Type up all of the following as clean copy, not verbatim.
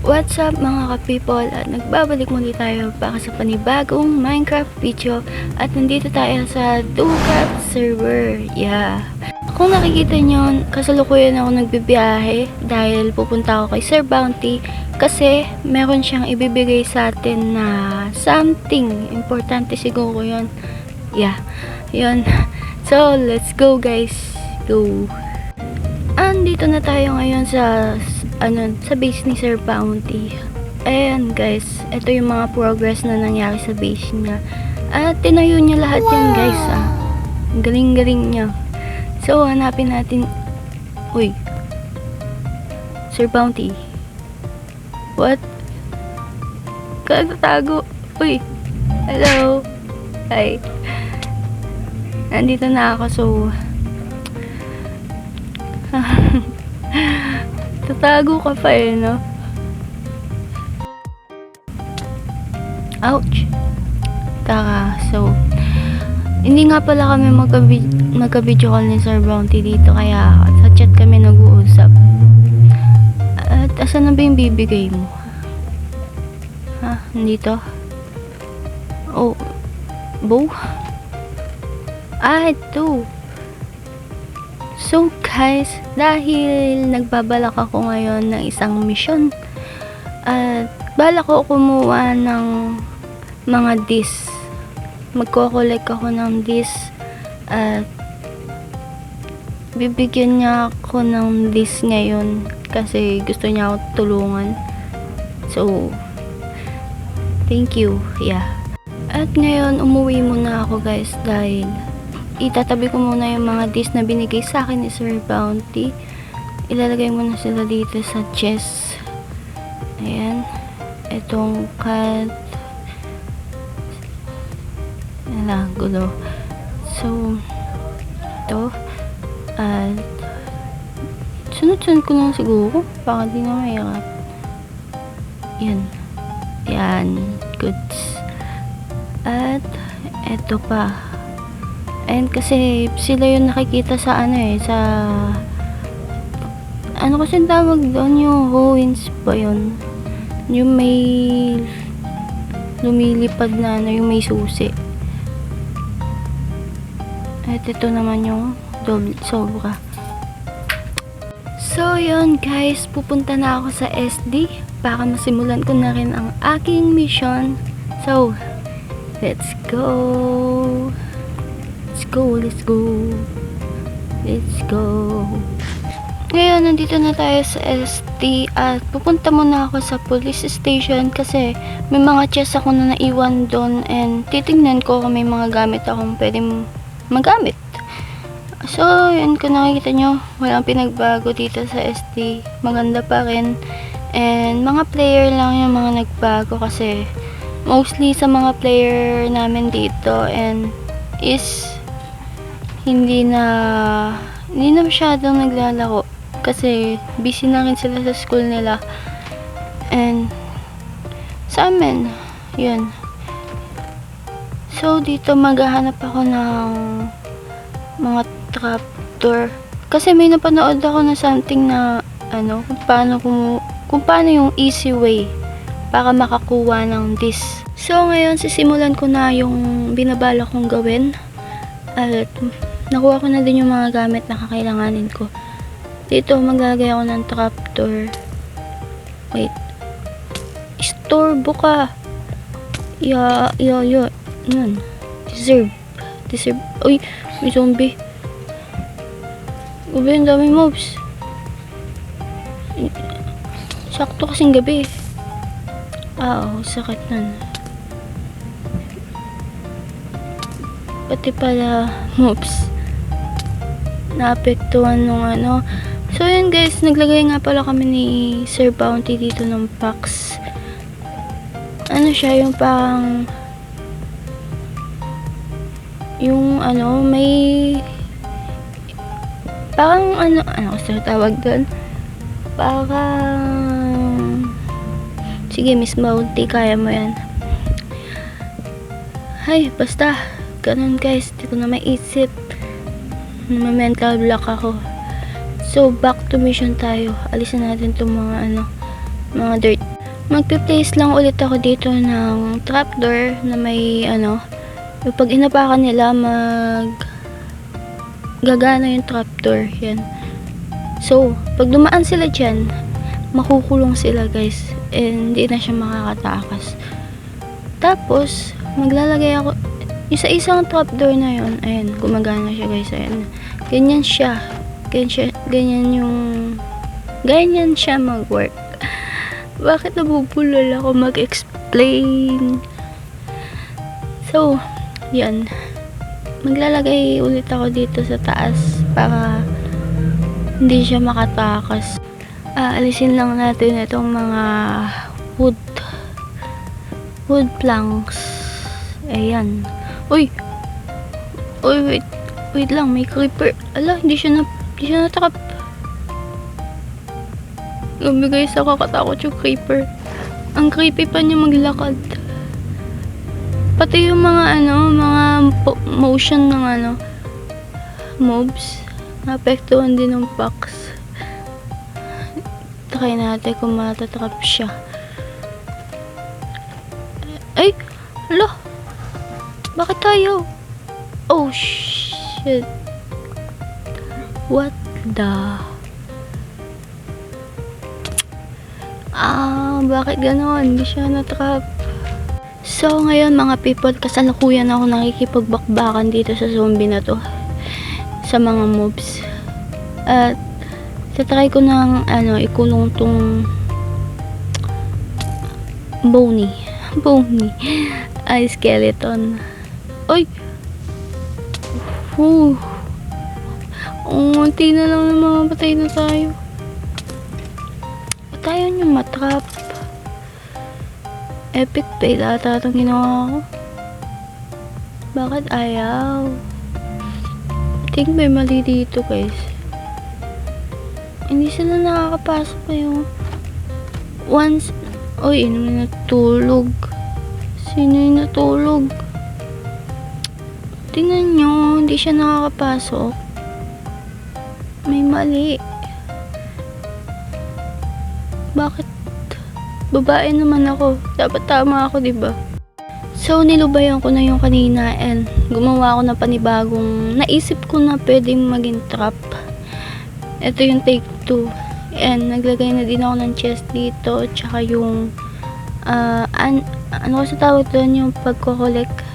What's up mga ka-people, at nagbabalik muli tayo para sa panibagong Minecraft video at nandito tayo sa Ducat server. Yeah. Kung nakikita nyo, kasalukuyan ako nagbibiyahe dahil pupunta ako kay Sir Bounty kasi meron siyang ibibigay sa atin na something importante siguro yun. Yeah, yun. So, let's go guys. Go. Andito na tayo ngayon sa base ni Sir Bounty. Ayan guys, ito yung mga progress na nangyari sa base niya. At tinayo niya lahat yan guys. Ang galing-galing niya. So, hanapin natin. Uy. Sir Bounty. What? Kagatago. Uy. Hello. Hi. Nandito na ako, so tatago ka pa eh, no? Ouch. Taka, so hindi nga pala kami magka-video call ni Sir Bounty dito, kaya sa chat kami nag-uusap. At asan na ba yung bibigay mo? Ha? Nandito? Oh, bow? Ito. So guys, dahil nagbabalak ako ngayon ng isang mission at balak ko kumuha ng mga disc. Magko-collect ako ng disc at bibigyan niya ako ng disc ngayon kasi gusto niya ako tulungan. So, thank you. Yeah. At ngayon, umuwi muna ako guys dahil itatabi ko muna yung mga disc na binigay sa akin ni Sir Bounty. Ilalagay mo na sila dito sa chest. Ayan. Itong cat. Ayan, gulo. So, ito. At sunod-sunod ko lang siguro. Baka di na mahirap. Yan. Yan. Goods. At ito pa. And kasi sila yung nakikita sa sa kasi tawag doon, yung ruins ba yun, yung may lumilipad na yung may susi. At ito naman yung sobra. So yun guys, pupunta na ako sa SD para masimulan ko na rin ang aking mission. So let's go. Let's go. Ngayon, nandito na tayo sa ST at pupunta muna ako sa police station kasi may mga chest ako na naiwan doon and titingnan ko kung may mga gamit akong pwedeng magamit. So, yun, kung nakikita nyo, walang pinagbago dito sa ST. Maganda pa rin. And mga player lang yung mga nagbago kasi mostly sa mga player namin dito and is hindi na masyadong naglalaro kasi busy na rin sila sa school nila. And sa amin, yun. So dito maghahanap ako ng mga trapdoor kasi may napanood ako na something na kung paano yung easy way para makakuha ng disc. So ngayon sisimulan ko na yung binabala kong gawin at nakuha ko na din yung mga gamit na kakailanganin ko. Dito, maglalagay ako ng trapdoor. Wait. Istorbo ka. Yun. Deserve. Uy, may zombie. Gabi, ang dami mobs. Sakto kasing gabi. Sakit nun. Pati pala mobs naapektuhan nung So yun guys, naglagay nga pala kami ni Sir Bounty dito ng packs. Siya yung parang may parang kasi tawag doon, parang sige Miss Bounty, kaya mo yan. Hay, basta ganun guys, di ko na maisip. Mental block ako. So back to mission tayo. Alisin natin itong mga dirt. magpe-place lang ulit ako dito ng trapdoor na may yung pag inapakan nila gagana yung trapdoor. Yan. So, pag dumaan sila dyan, makukulong sila guys. And hindi na siya makakatakas. Tapos, maglalagay ako isa-isang trapdoor na yun. Ayan, gumagana siya guys. Ayan. Ganyan siya. Ganyan siya mag-work. Bakit nabubulol ako mag-explain? So, yan. Maglalagay ulit ako dito sa taas para hindi siya makatakas. Alisin lang natin itong mga wood planks. Ayan. Uy, wait lang, may creeper. Ala, hindi siya natakap. Grabe guys, nakakatakot yung creeper. Ang creepy pa niya maglakad. Pati yung mga motion ng mobs, naapektuhan din ng packs. Try natin kung matatrap siya. Ay! Ala! Bakit tayo? Oh shit! What the... bakit ganon? Hindi siya natrap. So, ngayon mga people, kasalukuyan ako nakikipagbakbakan dito sa zombie na to. Sa mga mobs. At, tatry ko ng, ikulong tong Boney. Ay, skeleton. Oy! Unti na lang na mamamatay na tayo. Tayo yung matrap. Epic fail ata itong ginawa ko. Bakit ayaw? I think may mali dito guys. Hindi sila nakakapasok yung once. Uy, may natulog. Sino yung natulog? Tingnan nyo, hindi siya nakakapasok. May mali. Bakit? Babae naman ako. Dapat tama ako, diba? So, nilubayan ko na yung kanina and gumawa ako ng panibagong naisip ko na pwedeng maging trap. Ito yung take 2. And naglagay na din ako ng chest dito. Tsaka yung ano sa tawag doon, yung pagko-collect.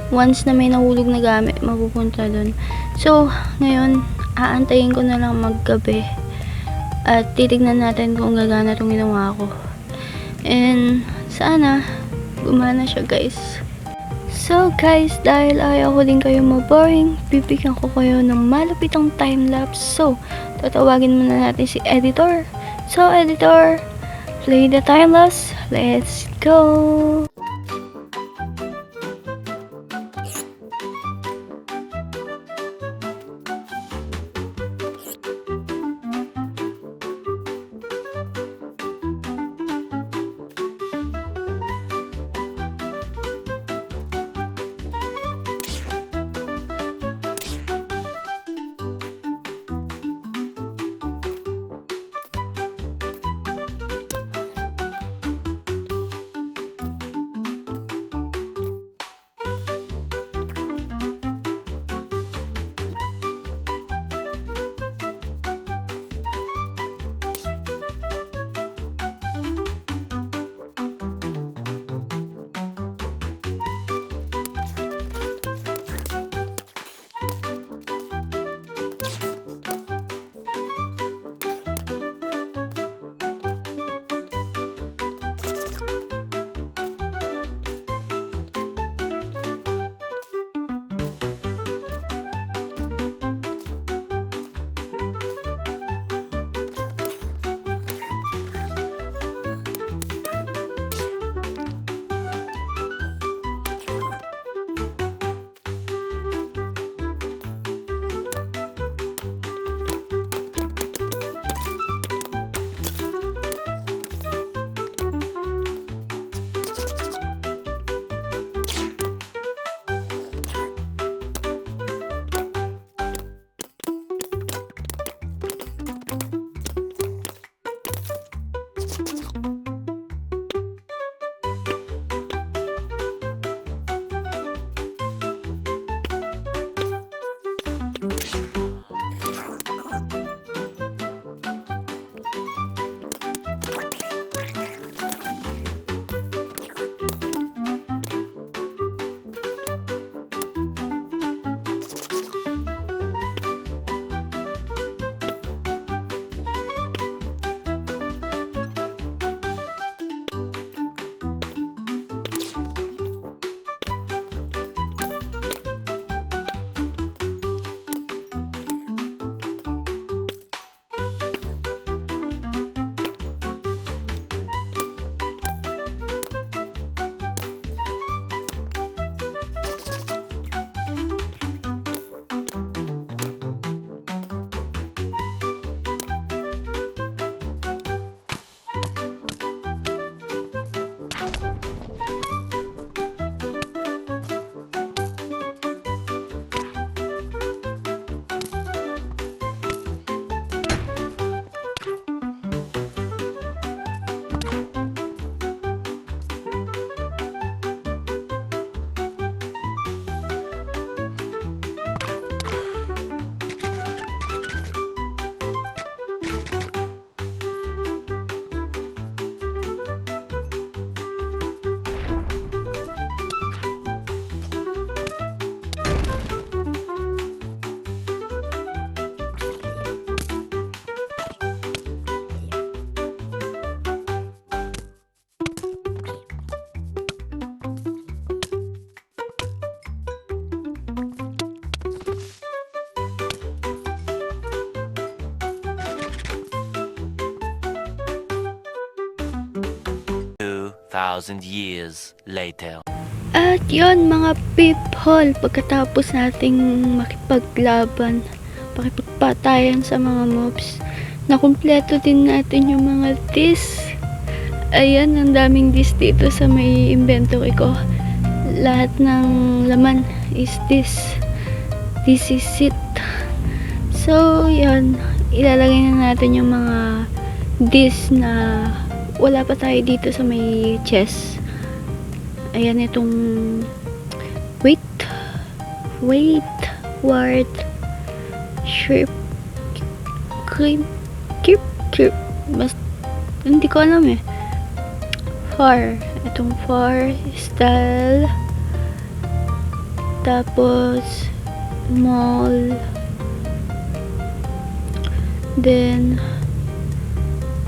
Once na may nahulog na gamit, mapupunta doon. So, ngayon, aantayin ko na lang maggabi. At titignan natin kung gagana itong ginawa ko. And sana gumana siya guys. So guys, dahil ayaw ko din kayo maboring, bibigyan ko kayo ng malupitang time-lapse. So, tatawagin muna natin si editor. So editor, play the time-lapse. Let's go! 2,000 years later. At yon mga people, pagkatapos nating makipaglaban, pakipagpatayan sa mga mobs, nakumpleto din natin yung mga dis. Ayan, ang daming dis dito sa may inventory ko. Lahat ng laman is this. This is it. So, yan. Ilalagay na natin yung mga dis na wala pa tayo dito sa may chest. Ayan, itong wait, ward, shrimp, cream, keep, mas, hindi ko alam eh. Itong far, style, tapos, mall, then,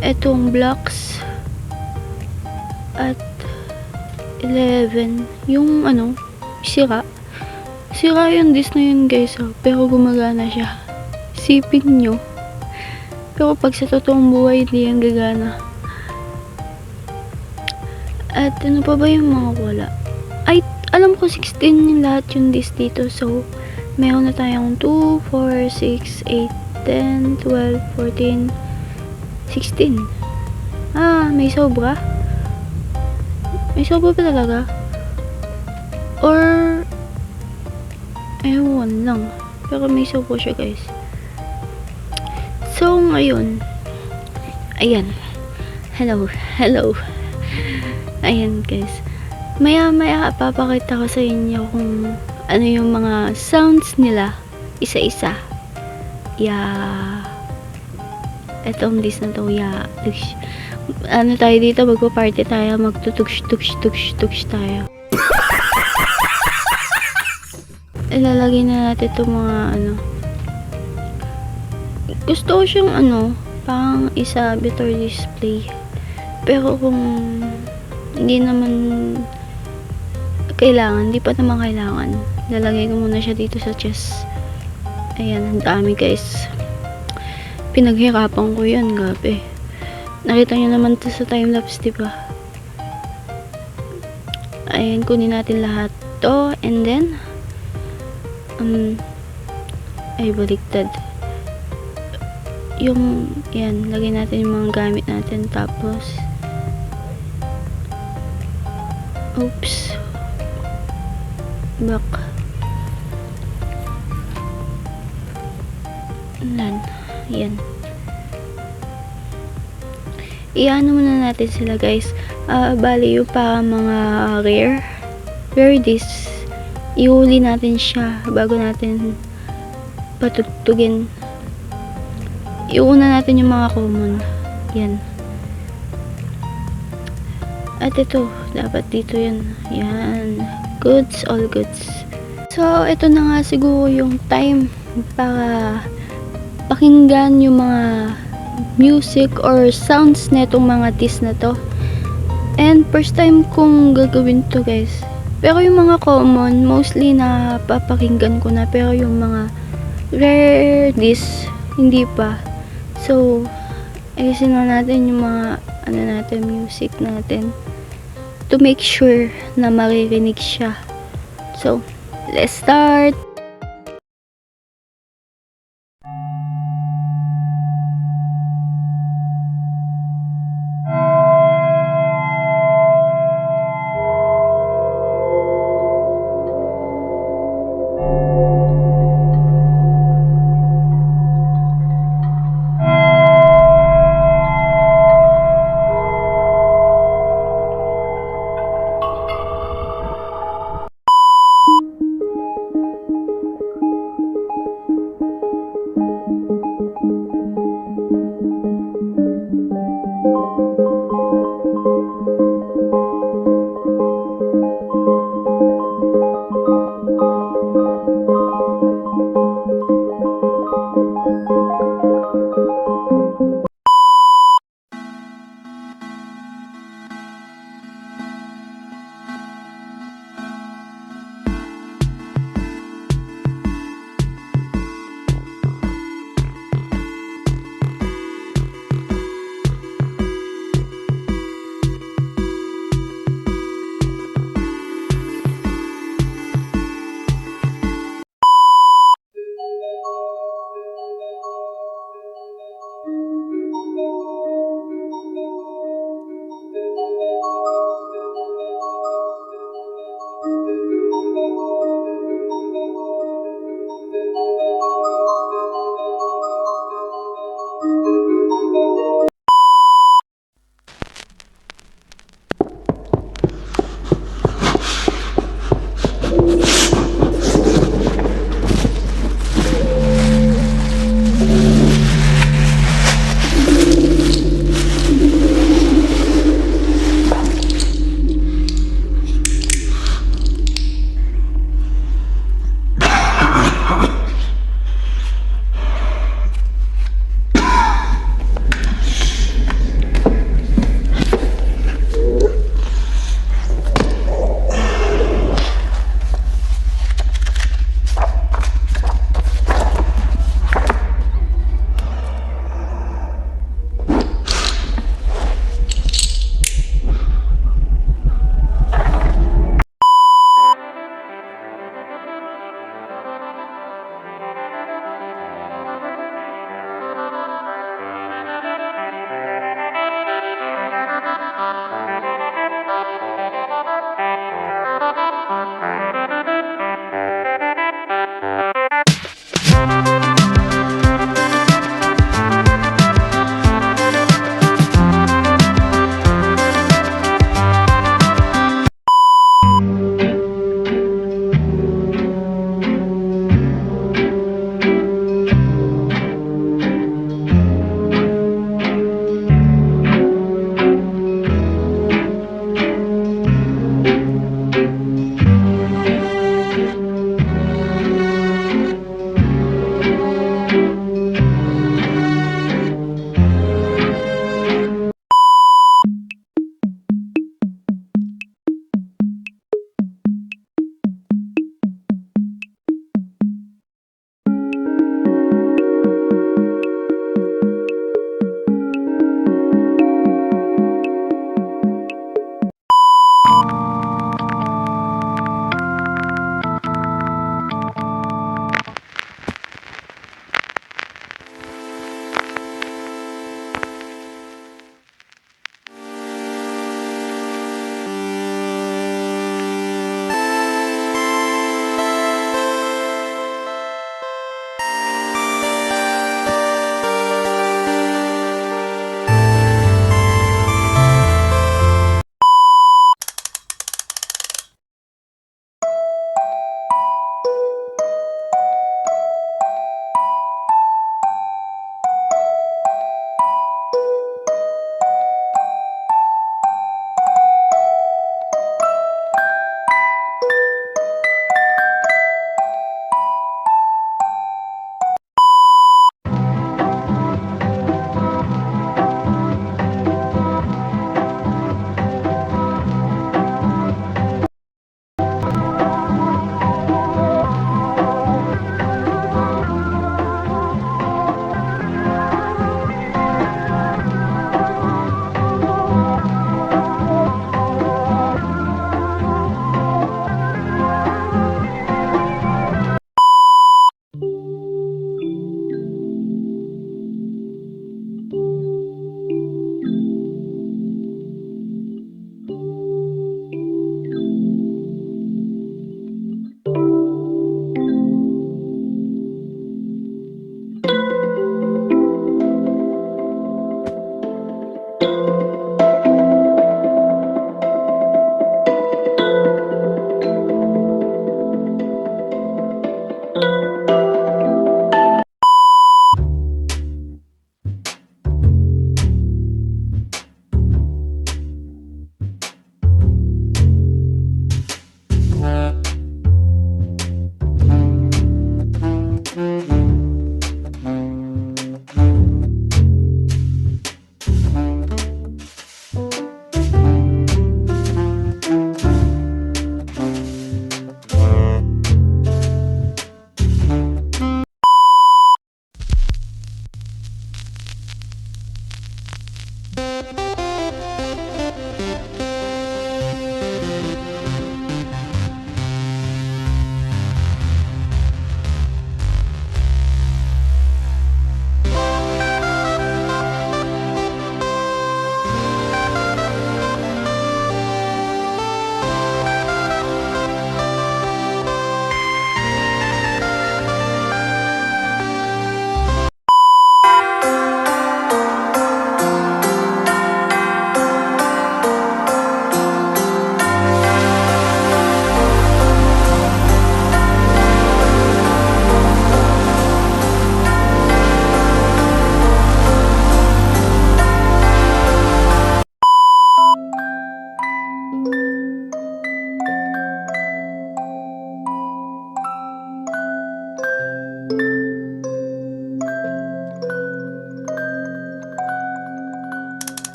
itong blocks, at 11, yung ano, sira yung disc na yun guys, pero gumagana siya. Isipin nyo, pero pag sa totoong buhay hindi yan gagana. At ano pa ba yung mga wala? Ay, alam ko 16 yung lahat yung disc dito, so meron na tayong 2, 4, 6, 8, 10, 12, 14, 16. May sobra. May sobra pa talaga? Or ewan lang. Pero may sobra siya guys. So ngayon, ayan. Hello. Ayan guys. Maya papakita ko sa inyo kung ano yung mga sounds nila. Isa-isa. Etong dis na to. Ano tayo dito, magpa-party tayo, magtutugs tayo. Ilalagay na natin itong mga ano. Gusto ko siyang pang isa better display. Pero kung hindi naman kailangan, hindi pa naman kailangan, lalagay ko muna siya dito sa chest. Ayan, ang dami guys. Pinaghirapan ko yan, gabi. Nakita nyo naman to sa timelapse, diba? Ayan, kunin natin lahat to. And then, ay, baliktad. Yan, lagay natin yung mga gamit natin. Tapos, oops. Back. Yan. Iano muna natin sila guys. Bali yung pa mga rare discs, ihuli natin siya bago natin patugtugin. Iuna natin yung mga common. Yan. At ito, dapat dito yan. Yan. Goods, all goods. So, ito na nga siguro yung time para pakinggan yung mga music or sounds netong mga disc na to. And first time kong gagawin to guys. Pero yung mga common, mostly na papakinggan ko na. Pero yung mga rare disc, hindi pa. So, ayusin na natin yung mga music natin to make sure na maririnig siya. So, let's start!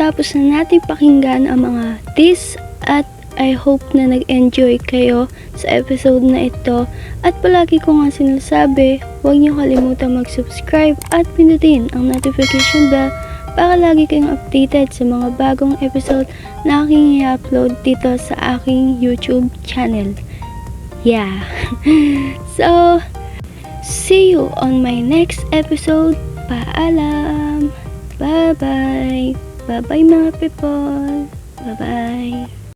natapos na natin pakinggan ang mga teas at I hope na nag-enjoy kayo sa episode na ito. At palagi ko nga sinasabi, huwag niyo kalimutan mag-subscribe at pindutin ang notification bell para lagi kayong updated sa mga bagong episode na aking i-upload dito sa aking YouTube channel. Yeah. So, see you on my next episode. Paalam. Bye-bye. Bye-bye mga people. Bye-bye.